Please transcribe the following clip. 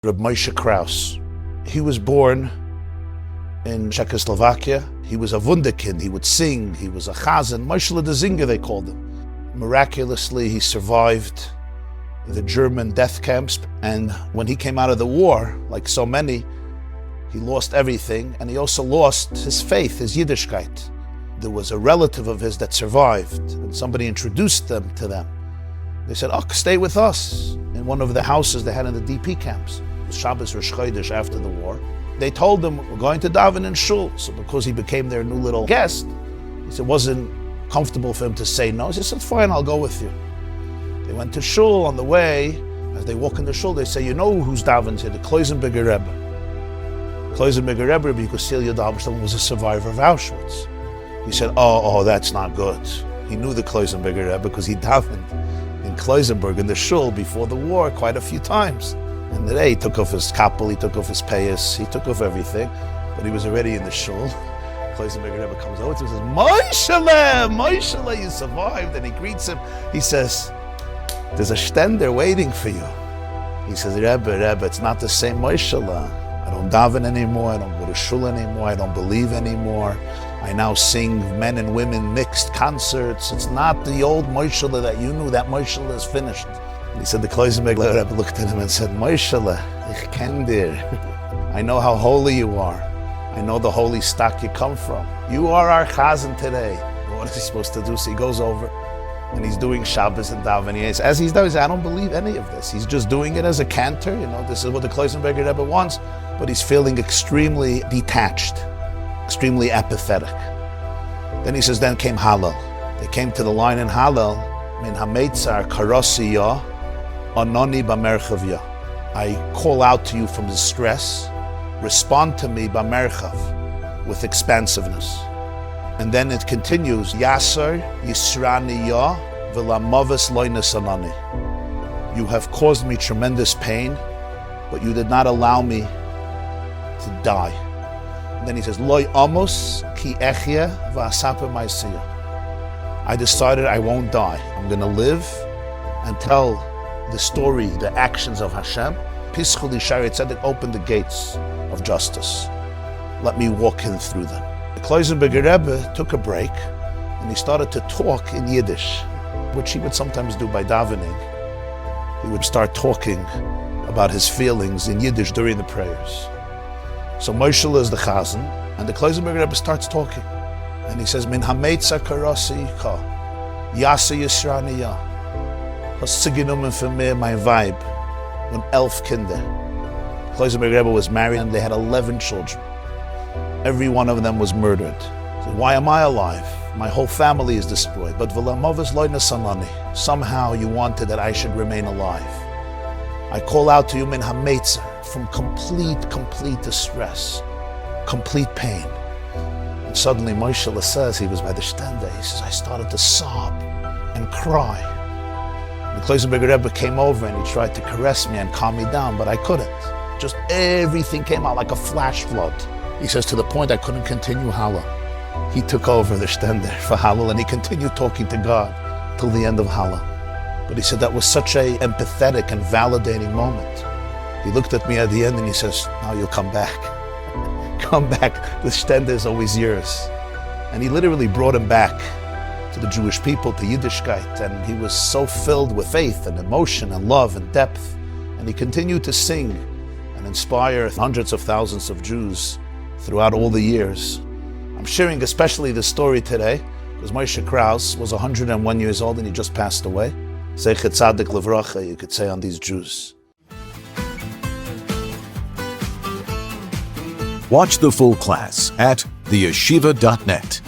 Reb Moshe Kraus. He was born in Czechoslovakia. He was a wunderkind. He would sing. He was a chazan. Moishele the Zinger, they called him. Miraculously, he survived the German death camps. And when he came out of the war, like so many, he lost everything. And he also lost his faith, his Yiddishkeit. There was a relative of his that survived, and somebody introduced them to them. They said, "Oh, stay with us," in one of the houses they had in the DP camps. It was Shabbos Rosh Chodesh after the war. They told him, "We're going to daven in shul." So because he became their new little guest, he said it wasn't comfortable for him to say no. He said, "Fine, I'll go with you." They went to shul. On the way, as they walk in the shul, they say, "You know who's davening here? The Kloisenberger Rebbe." Kloisenberger Rebbe, because Celia Dalberstein was a survivor of Auschwitz. He said, oh, that's not good. He knew the Kloisenberger Rebbe because he davened in Kloisenberg in the shul before the war quite a few times. And today he took off his kappel, he took off his payas, he took off everything, but he was already in the shul. Kloisenberger Rebbe comes over to him and says, Moishele, you survived. And he greets him. He says, "There's a stender waiting for you." He says, Rebbe, it's not the same Moishele. I don't daven anymore, I don't go to shul anymore, I don't believe anymore. I now sing men and women mixed concerts. It's not the old Moishele that you knew. That Moishele is finished. And he said, the Kloisenberger Rebbe looked at him and said, Moishele, ich kenn dir. I know how holy you are. I know the holy stock you come from. You are our chazan today. What is he supposed to do? So he goes over and he's doing Shabbos and davening. As he's doing, he says, I don't believe any of this. He's just doing it as a cantor. You know, this is what the Kloisenberger Rebbe wants. But he's feeling extremely detached, extremely apathetic. Then he says, then came Hallel. They came to the line in Hallel, Min hametzar karasi ya, anoni b'merchav ya. I call out to you from distress, respond to me b'merchav, with expansiveness. And then it continues, Yasser yisrani ya v'lamavis loinas anani. You have caused me tremendous pain, but you did not allow me to die. And then he says, Loi amos ki echya v'asaper ma'asiyah. I decided I won't die. I'm going to live and tell the story, the actions of Hashem. Pischul Yishari Tzedek, open the gates of justice. Let me walk in through them. The Kloisenberger Rebbe took a break and he started to talk in Yiddish, which he would sometimes do by davening. He would start talking about his feelings in Yiddish during the prayers. So Moishele is the chazan, and the Kloisenberger Rebbe starts talking. And he says, Min hameitza karasi ka, yasa yisrani ya, has zigenommen für mir mein Weib, und 11 Kinder. Kloisenberger Rebbe was married and they had 11 children. Every one of them was murdered. So why am I alive? My whole family is destroyed. But v'lamavis lo nasanani. Somehow you wanted that I should remain alive. I call out to you min hameitza, from complete distress, complete pain. And suddenly Moishele says, he was by the stender, he says, I started to sob and cry. The Kloisenberger Rebbe came over and he tried to caress me and calm me down, but I couldn't. Just everything came out like a flash flood. He says, to the point I couldn't continue Hallel. He took over the stender for Hallel and he continued talking to God till the end of Hallel. But he said that was such a empathetic and validating moment. He looked at me at the end and he says, now you'll come back. Come back, the stender is always yours. And he literally brought him back to the Jewish people, to Yiddishkeit, and he was so filled with faith and emotion and love and depth. And he continued to sing and inspire hundreds of thousands of Jews throughout all the years. I'm sharing especially this story today because Moshe Kraus was 101 years old and he just passed away. Zeichet Tzadik Livracha, you could say, on these Jews. Watch the full class at theyeshiva.net.